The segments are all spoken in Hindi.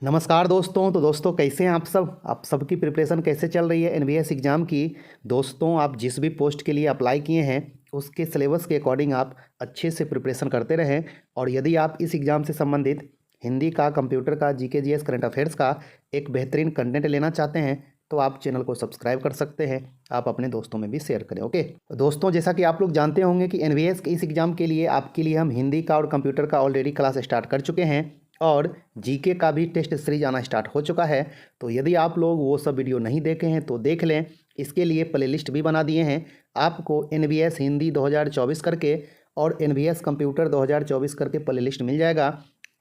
नमस्कार दोस्तों। तो दोस्तों कैसे हैं आप सबकी प्रिपरेशन कैसे चल रही है एनवीएस एग्ज़ाम की। दोस्तों आप जिस भी पोस्ट के लिए अप्लाई किए हैं उसके सिलेबस के अकॉर्डिंग आप अच्छे से प्रिपरेशन करते रहें। और यदि आप इस एग्ज़ाम से संबंधित हिंदी का, कंप्यूटर का, जीके जीएस, करंट अफेयर्स का एक बेहतरीन कंटेंट लेना चाहते हैं तो आप चैनल को सब्सक्राइब कर सकते हैं। आप अपने दोस्तों में भी शेयर करें। ओके दोस्तों, जैसा कि आप लोग जानते होंगे कि एनवीएस के इस एग्ज़ाम के लिए आपके लिए हम हिंदी का और कंप्यूटर का ऑलरेडी क्लास स्टार्ट कर चुके हैं और जीके का भी टेस्ट सीरीज आना स्टार्ट हो चुका है। तो यदि आप लोग वो सब वीडियो नहीं देखे हैं तो देख लें। इसके लिए प्लेलिस्ट भी बना दिए हैं आपको। एनवीएस हिंदी 2024 करके और एनवीएस कंप्यूटर 2024 करके प्लेलिस्ट मिल जाएगा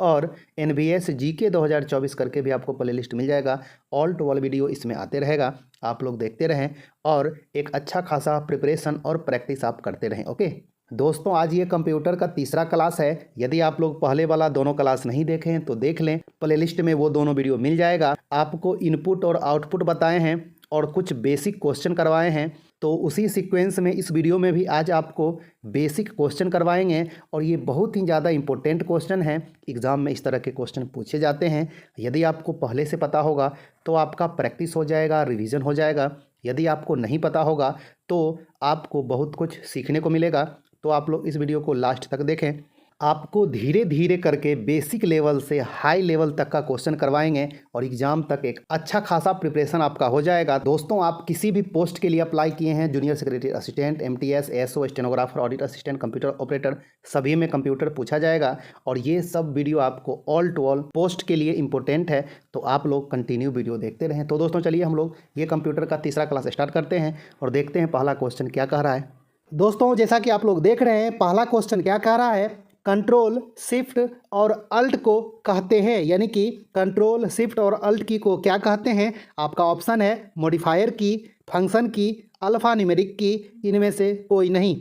और एनवीएस जीके 2024 करके भी आपको प्लेलिस्ट मिल जाएगा। ऑल टू ऑल वीडियो इसमें आते रहेगा, आप लोग देखते रहें और एक अच्छा खासा प्रिपरेशन और प्रैक्टिस आप करते रहें। ओके दोस्तों, आज ये कंप्यूटर का तीसरा क्लास है। यदि आप लोग पहले वाला दोनों क्लास नहीं देखे हैं तो देख लें, प्लेलिस्ट में वो दोनों वीडियो मिल जाएगा। आपको इनपुट और आउटपुट बताए हैं और कुछ बेसिक क्वेश्चन करवाए हैं। तो उसी सीक्वेंस में इस वीडियो में भी आज आपको बेसिक क्वेश्चन करवाएंगे और ये बहुत ही ज़्यादा इंपॉर्टेंट क्वेश्चन है। एग्ज़ाम में इस तरह के क्वेश्चन पूछे जाते हैं। यदि आपको पहले से पता होगा तो आपका प्रैक्टिस हो जाएगा, रिवीजन हो जाएगा। यदि आपको नहीं पता होगा तो आपको बहुत कुछ सीखने को मिलेगा। तो आप लोग इस वीडियो को लास्ट तक देखें। आपको धीरे धीरे करके बेसिक लेवल से हाई लेवल तक का क्वेश्चन करवाएंगे और एग्जाम तक एक अच्छा खासा प्रिपरेशन आपका हो जाएगा। दोस्तों आप किसी भी पोस्ट के लिए अप्लाई किए हैं, junior secretary assistant, MTS, SO, stenographer, audit assistant, computer operator, सभी में कंप्यूटर पूछा जाएगा। और ये सब वीडियो आपको ऑल टू ऑल पोस्ट के लिए इंपॉर्टेंट है। तो आप लोग कंटिन्यू वीडियो देखते रहें। तो दोस्तों चलिए हम लोग ये कंप्यूटर का तीसरा क्लास स्टार्ट करते हैं और देखते हैं पहला क्वेश्चन क्या कह रहा है। दोस्तों जैसा कि आप लोग देख रहे हैं, पहला क्वेश्चन क्या कह रहा है, कंट्रोल शिफ्ट और अल्ट को कहते हैं। यानी कि कंट्रोल शिफ्ट और अल्ट की को क्या कहते हैं। आपका ऑप्शन है मॉडिफायर की, फंक्शन की, अल्फा न्यूमेरिक की, इनमें से कोई नहीं।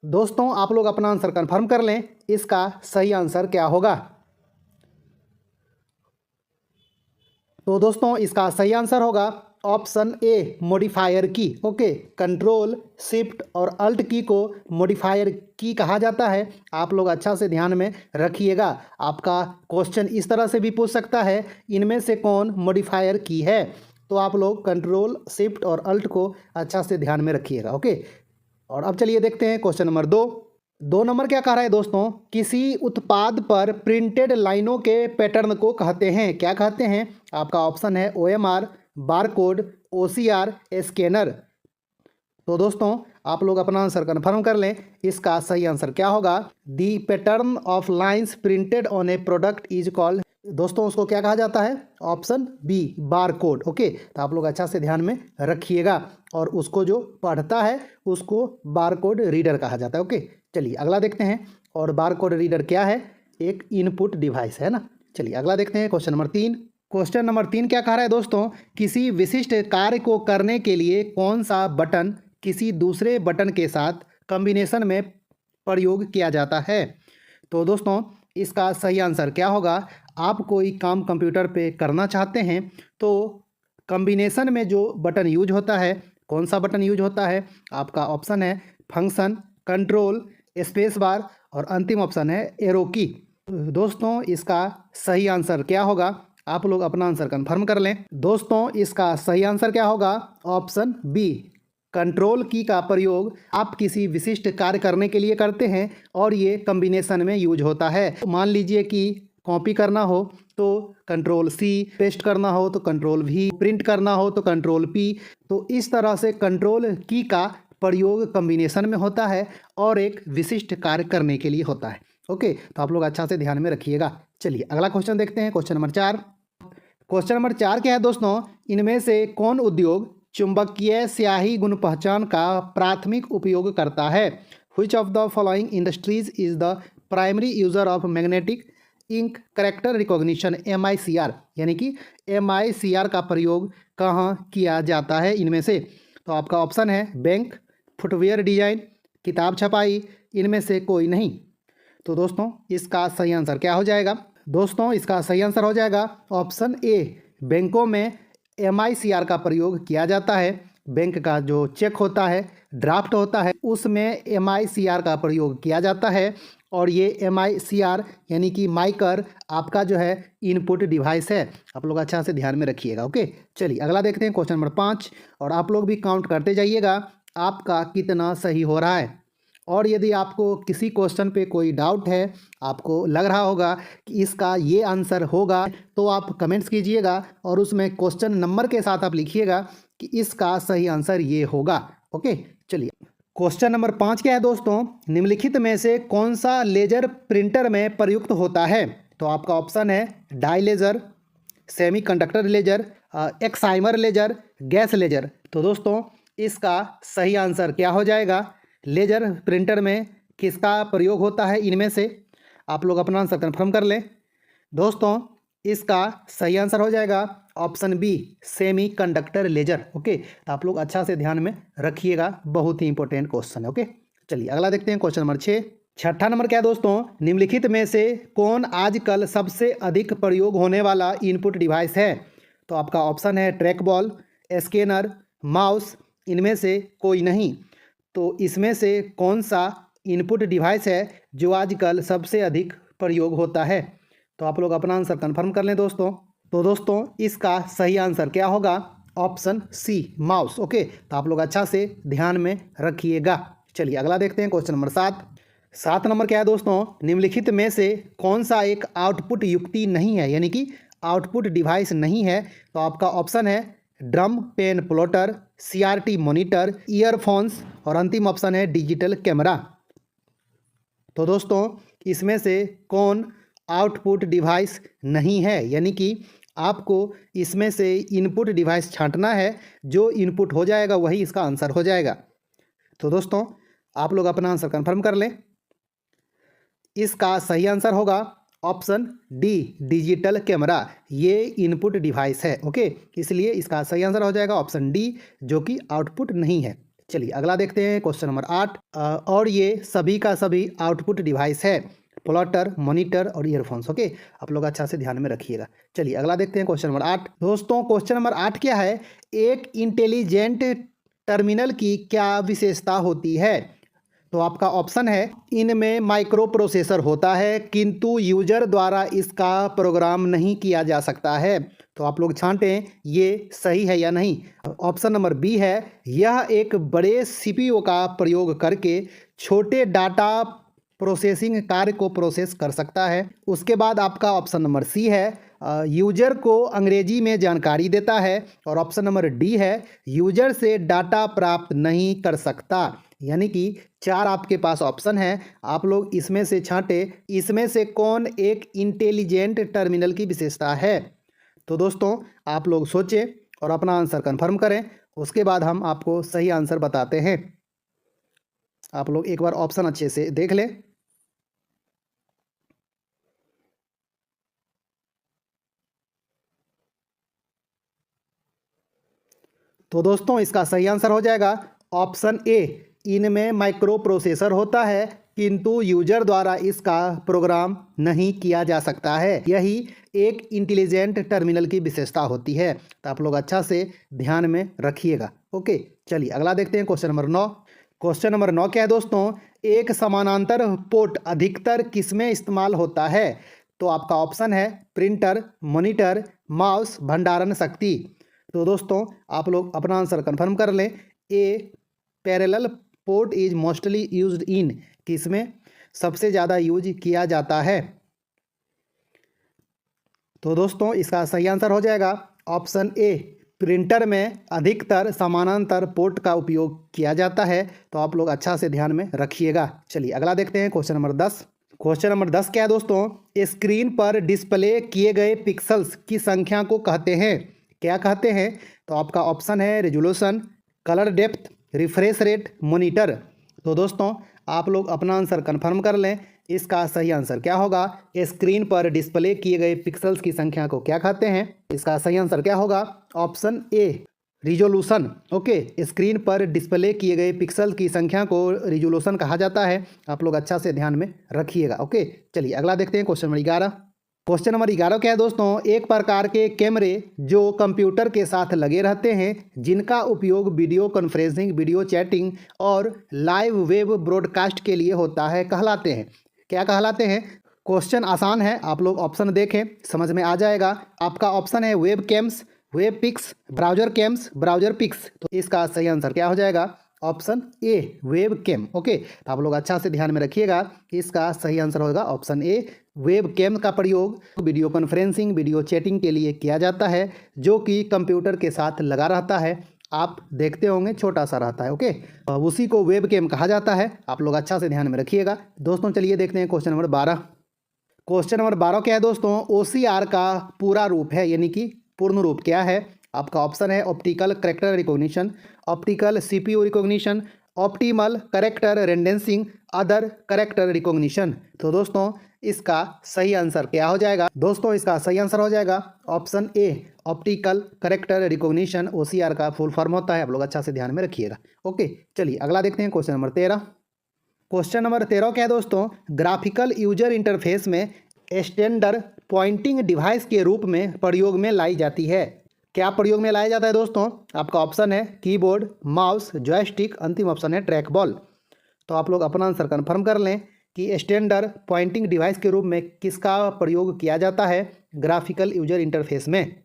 दोस्तों आप लोग अपना आंसर कंफर्म कर लें, इसका सही आंसर क्या होगा। तो दोस्तों इसका सही आंसर होगा ऑप्शन ए, मॉडिफायर की। ओके, कंट्रोल शिफ्ट और अल्ट की को मॉडिफायर की कहा जाता है। आप लोग अच्छा से ध्यान में रखिएगा। आपका क्वेश्चन इस तरह से भी पूछ सकता है, इनमें से कौन मॉडिफायर की है। तो आप लोग कंट्रोल शिफ्ट और अल्ट को अच्छा से ध्यान में रखिएगा। ओके, और अब चलिए देखते हैं क्वेश्चन नंबर 2 नंबर क्या कह रहा है दोस्तों, किसी उत्पाद पर प्रिंटेड लाइनों के पैटर्न को कहते हैं। क्या कहते हैं। आपका ऑप्शन है ओएमआर, बारकोड, ओसीआर, स्कैनर। तो दोस्तों आप लोग अपना आंसर कन्फर्म कर लें, इसका सही आंसर क्या होगा। The pattern of lines printed on A product is called. दोस्तों उसको क्या कहा जाता है, ऑप्शन बी, बारकोड। ओके, तो आप लोग अच्छा से ध्यान में रखिएगा और उसको जो पढ़ता है उसको बारकोड रीडर कहा जाता है। ओके, चलिए अगला देखते हैं। और बारकोड रीडर क्या है, एक इनपुट डिवाइस है ना। चलिए अगला देखते हैं क्वेश्चन नंबर 3। क्वेश्चन नंबर 3 क्या कह रहा है दोस्तों, किसी विशिष्ट कार्य को करने के लिए कौन सा बटन किसी दूसरे बटन के साथ कॉम्बिनेशन में प्रयोग किया जाता है। तो दोस्तों इसका सही आंसर क्या होगा। आप कोई काम कंप्यूटर पे करना चाहते हैं तो कॉम्बिनेशन में जो बटन यूज होता है, कौन सा बटन यूज होता है। आपका ऑप्शन है फंक्शन, कंट्रोल, स्पेस बार और अंतिम ऑप्शन है एरो की। दोस्तों इसका सही आंसर क्या होगा, आप लोग अपना आंसर कंफर्म कर लें। दोस्तों इसका सही आंसर क्या होगा, ऑप्शन बी, कंट्रोल की का प्रयोग आप किसी विशिष्ट कार्य करने के लिए करते हैं और ये कॉम्बिनेशन में यूज होता है। मान लीजिए कि कॉपी करना हो तो कंट्रोल सी, पेस्ट करना हो तो कंट्रोल वी, प्रिंट करना हो तो कंट्रोल पी। तो इस तरह से कंट्रोल की का प्रयोग कॉम्बिनेशन में होता है और एक विशिष्ट कार्य करने के लिए होता है। ओके, तो आप लोग अच्छा से ध्यान में रखिएगा। चलिए अगला क्वेश्चन देखते हैं, क्वेश्चन नंबर 4। क्वेश्चन नंबर 4 क्या है दोस्तों, इनमें से कौन उद्योग चुंबकीय स्याही गुण पहचान का प्राथमिक उपयोग करता है। Which of the following industries is the primary user of magnetic ink character recognition, MICR। यानी कि MICR का प्रयोग कहाँ किया जाता है इनमें से। तो आपका ऑप्शन है बैंक, फुटवेयर डिजाइन, किताब छपाई, इनमें से कोई नहीं। तो दोस्तों इसका सही आंसर क्या हो जाएगा। दोस्तों इसका सही आंसर हो जाएगा ऑप्शन ए, बैंकों में MICR का प्रयोग किया जाता है। बैंक का जो चेक होता है, ड्राफ्ट होता है, उसमें MICR का प्रयोग किया जाता है। और ये MICR यानी कि माइकर आपका जो है इनपुट डिवाइस है। आप लोग अच्छा से ध्यान में रखिएगा। ओके, चलिए अगला देखते हैं क्वेश्चन नंबर 5। और आप लोग भी काउंट करते जाइएगा आपका कितना सही हो रहा है। और यदि आपको किसी क्वेश्चन पे कोई डाउट है, आपको लग रहा होगा कि इसका ये आंसर होगा, तो आप कमेंट्स कीजिएगा और उसमें क्वेश्चन नंबर के साथ आप लिखिएगा कि इसका सही आंसर ये होगा। ओके, चलिए क्वेश्चन नंबर 5 क्या है दोस्तों, निम्नलिखित में से कौन सा लेजर प्रिंटर में प्रयुक्त होता है? तो आपका ऑप्शन है dye laser, semi conductor laser, excimer laser, gas laser. तो दोस्तों इसका सही आंसर क्या हो जाएगा? लेजर प्रिंटर में किसका प्रयोग होता है इनमें से? आप लोग अपना आंसर कन्फर्म कर लें। दोस्तों इसका सही आंसर हो जाएगा option B, semi conductor laser. Okay, तो आप लोग अच्छा से ध्यान में रखिएगा, बहुत ही इंपॉर्टेंट क्वेश्चन है। ओके, चलिए अगला देखते हैं क्वेश्चन नंबर 6। छठा नंबर क्या है दोस्तों, निम्नलिखित में से कौन आजकल सबसे अधिक प्रयोग होने वाला इनपुट डिवाइस है? तो आपका ऑप्शन है ट्रैक बॉल, स्कैनर, माउस, इनमें से कोई नहीं। तो इसमें से कौन सा इनपुट डिवाइस है जो आजकल सबसे अधिक प्रयोग होता है? तो आप लोग अपना आंसर कन्फर्म कर लें दोस्तों। तो दोस्तों इसका सही आंसर क्या होगा? Option C, mouse. ओके, तो आप लोग अच्छा से ध्यान में रखिएगा। चलिए अगला देखते हैं क्वेश्चन नंबर 7। 7 नंबर क्या है दोस्तों, निम्नलिखित में से कौन सा एक आउटपुट युक्ति नहीं है, यानी कि आउटपुट डिवाइस नहीं है? तो आपका ऑप्शन है drum pen plotter, CRT monitor, earphones, और अंतिम ऑप्शन है डिजिटल कैमरा। तो दोस्तों इसमें से कौन आउटपुट डिवाइस नहीं है, यानी कि आपको इसमें से इनपुट डिवाइस छांटना है, जो इनपुट हो जाएगा वही इसका आंसर हो जाएगा। तो दोस्तों आप लोग अपना आंसर कंफर्म कर लें। इसका सही आंसर होगा ऑप्शन डी, डिजिटल कैमरा। ये इनपुट डिवाइस है। ओके, इसलिए इसका सही आंसर हो जाएगा ऑप्शन डी, जो कि आउटपुट नहीं है। चलिए अगला देखते हैं क्वेश्चन नंबर 8। और ये सभी का सभी आउटपुट डिवाइस है, प्लॉटर, मॉनिटर और ईयरफोन्स। ओके, आप लोग अच्छा से ध्यान में रखिएगा। चलिए अगला देखते हैं क्वेश्चन नंबर 8। दोस्तों क्वेश्चन नंबर 8 क्या है, एक इंटेलिजेंट टर्मिनल की क्या विशेषता होती है? तो आपका ऑप्शन है इनमें माइक्रो प्रोसेसर होता है, किंतु यूजर द्वारा इसका प्रोग्राम नहीं किया जा सकता है। तो आप लोग छांटें ये सही है या नहीं। ऑप्शन नंबर बी है, यह एक बड़े CPU का प्रयोग करके छोटे डाटा प्रोसेसिंग कार्य को प्रोसेस कर सकता है। उसके बाद आपका ऑप्शन नंबर सी है, यूजर को अंग्रेजी में जानकारी देता है। और ऑप्शन नंबर डी है, यूजर से डाटा प्राप्त नहीं कर सकता। यानी कि 4 आपके पास ऑप्शन है, आप लोग इसमें से छांटे, इसमें से कौन एक इंटेलिजेंट टर्मिनल की विशेषता है? तो दोस्तों आप लोग सोचें और अपना आंसर कंफर्म करें, उसके बाद हम आपको सही आंसर बताते हैं। आप लोग एक बार ऑप्शन अच्छे से देख लें। तो दोस्तों इसका सही आंसर हो जाएगा ऑप्शन ए, इनमें माइक्रो प्रोसेसर होता है, किंतु यूजर द्वारा इसका प्रोग्राम नहीं किया जा सकता है। यही एक इंटेलिजेंट टर्मिनल की विशेषता होती है। तो आप लोग अच्छा से ध्यान में रखिएगा। ओके, चलिए अगला देखते हैं क्वेश्चन नंबर 9। क्वेश्चन नंबर 9 क्या है दोस्तों, एक समानांतर पोर्ट अधिकतर किसमें इस्तेमाल होता है? तो आपका ऑप्शन है प्रिंटर, मॉनिटर, माउस, भंडारण शक्ति। तो दोस्तों आप लोग अपना आंसर कंफर्म कर लें। A, parallel port is mostly used in, किसमें सबसे ज़्यादा यूज किया जाता है? तो दोस्तों इसका सही आंसर हो जाएगा ऑप्शन ए, प्रिंटर में अधिकतर समानांतर पोर्ट का उपयोग किया जाता है। तो आप लोग अच्छा से ध्यान में रखिएगा। चलिए अगला देखते हैं क्वेश्चन नंबर 10। क्वेश्चन नंबर 10 क्या है दोस्तों, स्क्रीन पर डिस्प्ले किए गए पिक्सल्स की संख्या को कहते हैं, क्या कहते हैं? तो आपका ऑप्शन है resolution, colour depth, refresh rate, monitor. तो दोस्तों आप लोग अपना आंसर कंफर्म कर लें। इसका सही आंसर क्या होगा? स्क्रीन पर डिस्प्ले किए गए पिक्सल्स की संख्या को क्या कहते हैं? इसका सही आंसर क्या होगा? Option A, resolution. Okay, screen पर डिस्प्ले किए गए पिक्सल की संख्या को रिजोल्यूशन कहा जाता है। आप लोग अच्छा से ध्यान में रखिएगा। ओके, चलिए अगला देखते हैं क्वेश्चन नंबर 11। क्वेश्चन नंबर 11 क्या है दोस्तों, एक प्रकार के कैमरे जो कंप्यूटर के साथ लगे रहते हैं जिनका उपयोग वीडियो कॉन्फ्रेंसिंग, वीडियो चैटिंग और लाइव वेब ब्रॉडकास्ट के लिए होता है, कहलाते हैं। क्या कहलाते हैं? क्वेश्चन आसान है, आप लोग ऑप्शन देखें समझ में आ जाएगा। आपका ऑप्शन है web cams, web pics, browser cams, browser pics. तो इसका सही आंसर क्या हो जाएगा? Option A web cam. Okay, तो आप लोग अच्छा से ध्यान में रखिएगा कि इसका सही आंसर होगा ऑप्शन ए वेब कैम का प्रयोग वीडियो कॉन्फ्रेंसिंग, वीडियो चैटिंग के लिए किया जाता है, जो कि कंप्यूटर के साथ लगा रहता है। आप देखते होंगे छोटा सा रहता है। ओके, उसी को वेब कैम कहा जाता है। आप लोग अच्छा से ध्यान में रखिएगा दोस्तों। चलिए देखते हैं क्वेश्चन नंबर 12। क्वेश्चन नंबर 12 क्या है दोस्तों, OCR का पूरा रूप है, यानी कि पूर्ण रूप क्या है? आपका ऑप्शन है optical character recognition, optical CPU recognition, optimal character rendering, other character recognition. तो दोस्तों इसका सही आंसर क्या हो जाएगा? दोस्तों इसका सही आंसर हो जाएगा ऑप्शन ए ऑप्टिकल कैरेक्टर रिकॉग्निशन। OCR का फुल फॉर्म होता है। आप लोग अच्छा से ध्यान में रखिएगा। ओके, चलिए अगला देखते हैं क्वेश्चन नंबर 13। क्वेश्चन नंबर 13 क्या है दोस्तों, ग्राफिकल यूजर इंटरफेस में स्टैंडर्ड पॉइंटिंग डिवाइस के रूप में प्रयोग में लाई जाती है। क्या प्रयोग में लाया जाता है दोस्तों? आपका ऑप्शन है कीबोर्ड, माउस, जॉयस्टिक, अंतिम ऑप्शन है ट्रैक बॉल। तो आप लोग अपना आंसर कन्फर्म कर लें कि स्टैंडर्ड पॉइंटिंग डिवाइस के रूप में किसका प्रयोग किया जाता है ग्राफिकल यूजर इंटरफेस में?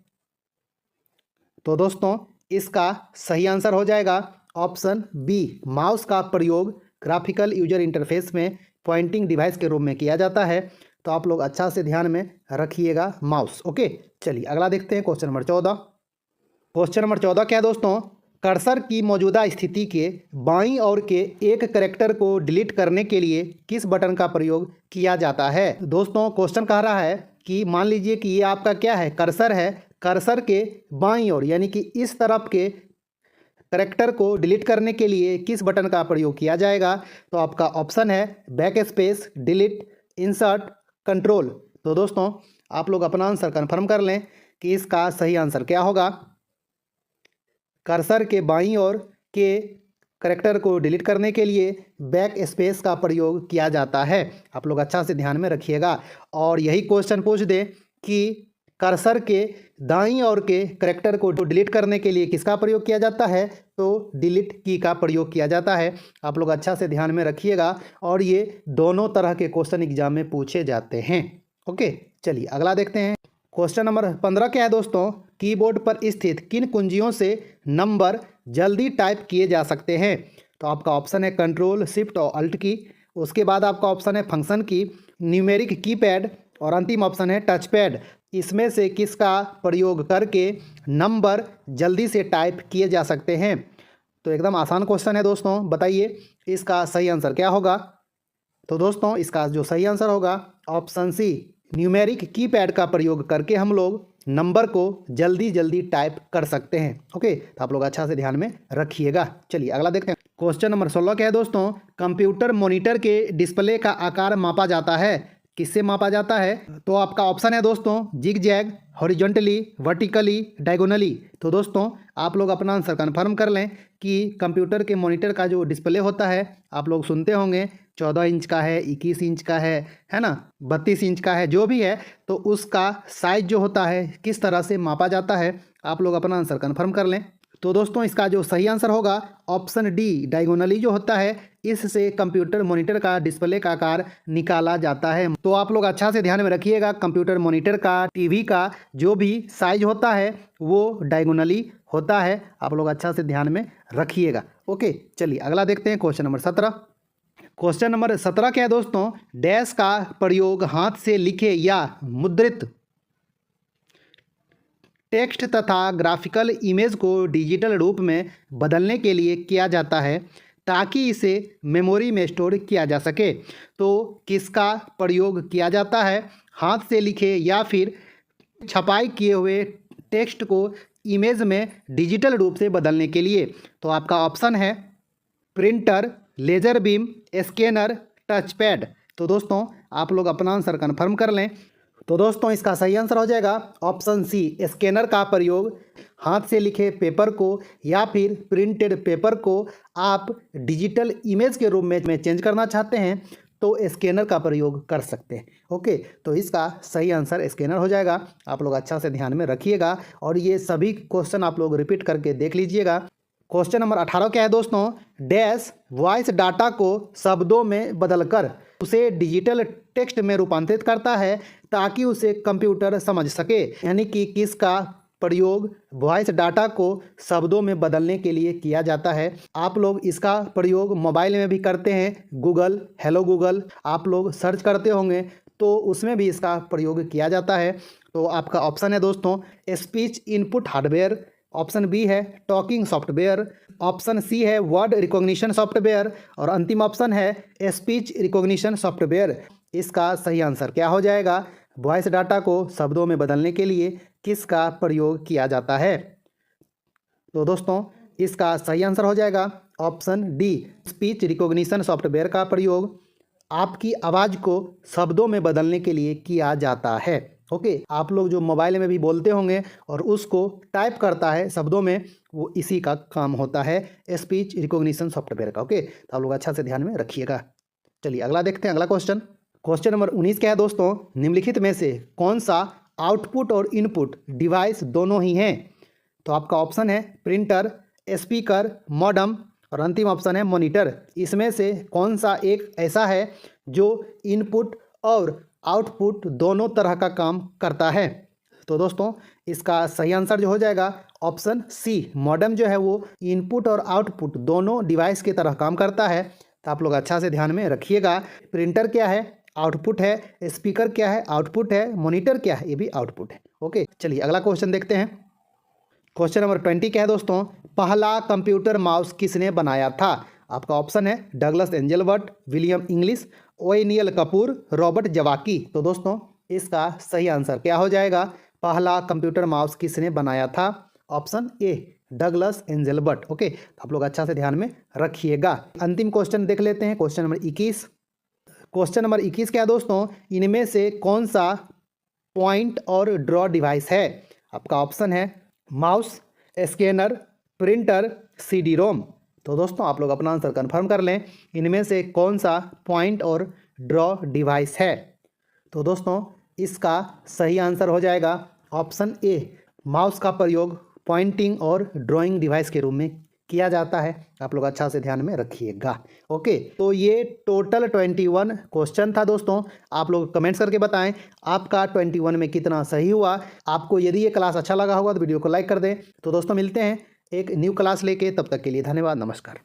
तो दोस्तों इसका सही आंसर हो जाएगा ऑप्शन बी माउस का प्रयोग ग्राफिकल यूजर इंटरफेस में पॉइंटिंग डिवाइस के रूप में किया जाता है। तो आप लोग अच्छा से ध्यान में रखिएगा माउस। ओके, चलिए अगला देखते हैं क्वेश्चन नंबर 14। क्वेश्चन नंबर 14 क्या है दोस्तों, कर्सर की मौजूदा स्थिति के बाईं ओर के एक कैरेक्टर को डिलीट करने के लिए किस बटन का प्रयोग किया जाता है? दोस्तों क्वेश्चन कह रहा है कि मान लीजिए कि ये आपका क्या है, कर्सर है। कर्सर के बाईं ओर यानी कि इस तरफ के कैरेक्टर को डिलीट करने के लिए किस बटन का प्रयोग किया जाएगा? तो आपका ऑप्शन है back space, delete, insert, control. तो दोस्तों आप लोग अपना आंसर कन्फर्म कर लें कि इसका सही आंसर क्या होगा। कर्सर के बाईं ओर के कैरेक्टर को डिलीट करने के लिए बैक स्पेस का प्रयोग किया जाता है। आप लोग अच्छा से ध्यान में रखिएगा। और यही क्वेश्चन पूछ दे कि कर्सर के दाईं ओर के कैरेक्टर को डिलीट करने के लिए किसका प्रयोग किया जाता है? तो डिलीट की का प्रयोग किया जाता है। आप लोग अच्छा से ध्यान में रखिएगा। और ये दोनों तरह के क्वेश्चन एग्जाम में पूछे जाते हैं। ओके, चलिए अगला देखते हैं। क्वेश्चन नंबर 15 क्या है दोस्तों, कीबोर्ड पर स्थित किन कुंजियों से नंबर जल्दी टाइप किए जा सकते हैं? तो आपका ऑप्शन है कंट्रोल, शिफ्ट और अल्ट की। उसके बाद आपका ऑप्शन है फंक्शन की, न्यूमेरिक कीपैड और अंतिम ऑप्शन है टच पैड। इसमें से किसका प्रयोग करके नंबर जल्दी से टाइप किए जा सकते हैं? तो एकदम आसान क्वेश्चन है दोस्तों, बताइए इसका सही आंसर क्या होगा? तो दोस्तों इसका जो सही आंसर होगा ऑप्शन सी न्यूमेरिक कीपैड का प्रयोग करके हम लोग नंबर को जल्दी जल्दी टाइप कर सकते हैं। ओके, तो आप लोग अच्छा से ध्यान में रखिएगा। चलिए अगला देखते हैं। क्वेश्चन नंबर 16 क्या है दोस्तों, कंप्यूटर मॉनिटर के डिस्प्ले का आकार मापा जाता है, किससे मापा जाता है? तो आपका ऑप्शन है दोस्तों zig zag, horizontally, vertically, diagonally. तो दोस्तों आप लोग अपना आंसर कन्फर्म कर लें कि कंप्यूटर के मॉनिटर का जो डिस्प्ले होता है, आप लोग सुनते होंगे 14 इंच का है, 21 इंच का है ना, 32 इंच का है, जो भी है, तो उसका साइज जो होता है किस तरह से मापा जाता है? आप लोग अपना आंसर कन्फर्म कर लें। तो दोस्तों इसका जो सही आंसर होगा ऑप्शन डी डायगोनली जो होता है, इससे कंप्यूटर मॉनिटर का डिस्प्ले का आकार निकाला जाता है। तो आप लोग अच्छा से ध्यान में रखिएगा, कंप्यूटर मॉनिटर का, टीवी का जो भी साइज होता है वो डायगोनली होता है। आप लोग अच्छा से ध्यान में रखिएगा। ओके, चलिए अगला देखते हैं क्वेश्चन नंबर 17। क्वेश्चन नंबर 17 क्या है दोस्तों, डैश का प्रयोग हाथ से लिखे या मुद्रित टेक्स्ट तथा ग्राफिकल इमेज को डिजिटल रूप में बदलने के लिए किया जाता है ताकि इसे मेमोरी में स्टोर किया जा सके। तो किसका प्रयोग किया जाता है? हाथ से लिखे या फिर छपाई किए हुए टेक्स्ट को इमेज में डिजिटल रूप से बदलने के लिए। तो आपका ऑप्शन है printer, laser beam, scanner, touch pad. तो दोस्तों आप लोग अपना आंसर कन्फर्म कर लें। तो दोस्तों इसका सही आंसर हो जाएगा ऑप्शन सी स्कैनर का प्रयोग हाथ से लिखे पेपर को या फिर प्रिंटेड पेपर को आप डिजिटल इमेज के रूप में चेंज करना चाहते हैं तो स्कैनर का प्रयोग कर सकते हैं। ओके, तो इसका सही आंसर स्कैनर हो जाएगा। आप लोग अच्छा से ध्यान में रखिएगा और ये सभी क्वेश्चन आप लोग रिपीट करके देख लीजिएगा। क्वेश्चन नंबर 18 क्या है दोस्तों, डैश वॉइस डाटा को शब्दों में बदलकर उसे डिजिटल टेक्स्ट में रूपांतरित करता है ताकि उसे कंप्यूटर समझ सके। यानी कि किसका प्रयोग वॉइस डाटा को शब्दों में बदलने के लिए किया जाता है। आप लोग इसका प्रयोग मोबाइल में भी करते हैं, गूगल, हेलो गूगल आप लोग सर्च करते होंगे तो उसमें भी इसका प्रयोग किया जाता है। तो आपका ऑप्शन है दोस्तों speech input hardware, option B है टॉकिंग सॉफ्टवेयर, ऑप्शन सी है वर्ड रिकॉग्निशन सॉफ्टवेयर और अंतिम ऑप्शन है स्पीच रिकॉग्निशन सॉफ्टवेयर। इसका सही आंसर क्या हो जाएगा, वॉइस डाटा को शब्दों में बदलने के लिए किसका प्रयोग किया जाता है। तो दोस्तों इसका सही आंसर हो जाएगा option D, speech recognition software का प्रयोग आपकी आवाज़ को शब्दों में बदलने के लिए किया जाता है। ओके, आप लोग जो मोबाइल में भी बोलते होंगे और उसको टाइप करता है शब्दों में, वो इसी का काम होता है स्पीच रिकॉग्निशन सॉफ्टवेयर का। ओके, तो आप लोग अच्छा से ध्यान में रखिएगा। चलिए अगला देखते हैं, अगला क्वेश्चन। क्वेश्चन नंबर 19 क्या है दोस्तों, निम्नलिखित में से कौन सा आउटपुट और इनपुट डिवाइस दोनों ही हैं। तो आपका ऑप्शन है प्रिंटर, स्पीकर, मॉडम और अंतिम ऑप्शन है मॉनिटर। इसमें से कौन सा एक ऐसा है जो इनपुट और आउटपुट दोनों तरह का काम करता है। तो दोस्तों इसका सही आंसर जो हो जाएगा ऑप्शन सी, मॉडम जो है वो इनपुट और आउटपुट दोनों डिवाइस की तरह काम करता है। तो आप लोग अच्छा से ध्यान में रखिएगा, प्रिंटर क्या है, आउटपुट है, स्पीकर क्या है, आउटपुट है, मॉनिटर क्या है, ये भी आउटपुट है। ओके, चलिए अगला क्वेश्चन देखते हैं। क्वेश्चन नंबर 20 क्या है दोस्तों, पहला कंप्यूटर माउस किसने बनाया था। आपका ऑप्शन है Douglas Engelbart, William English, O'Neill Kapoor, Robert जवाकी। तो दोस्तों इसका सही आंसर क्या हो जाएगा, पहला कंप्यूटर माउस किसने बनाया था, option A Douglas Engelbart. Okay, तो आप लोग अच्छा से ध्यान में रखिएगा। अंतिम क्वेश्चन देख लेते हैं, क्वेश्चन नंबर 21। क्वेश्चन नंबर 21 क्या है दोस्तों, इनमें से कौन सा पॉइंट और ड्रॉ डिवाइस है। आपका ऑप्शन है mouse, scanner, printer, CD ROM. तो दोस्तों आप लोग अपना आंसर कंफर्म कर लें, इनमें से कौन सा पॉइंट और ड्रॉ डिवाइस है। तो दोस्तों इसका सही आंसर हो जाएगा ऑप्शन ए, माउस का प्रयोग पॉइंटिंग और ड्राइंग डिवाइस के रूप में किया जाता है। आप लोग अच्छा से ध्यान में रखिएगा। ओके, तो ये टोटल 21 क्वेश्चन था दोस्तों। आप लोग कमेंट्स करके बताएं आपका 21 में कितना सही हुआ। आपको यदि ये क्लास अच्छा लगा होगा तो वीडियो को लाइक कर दें। तो दोस्तों मिलते हैं एक न्यू क्लास लेके, तब तक के लिए धन्यवाद, नमस्कार।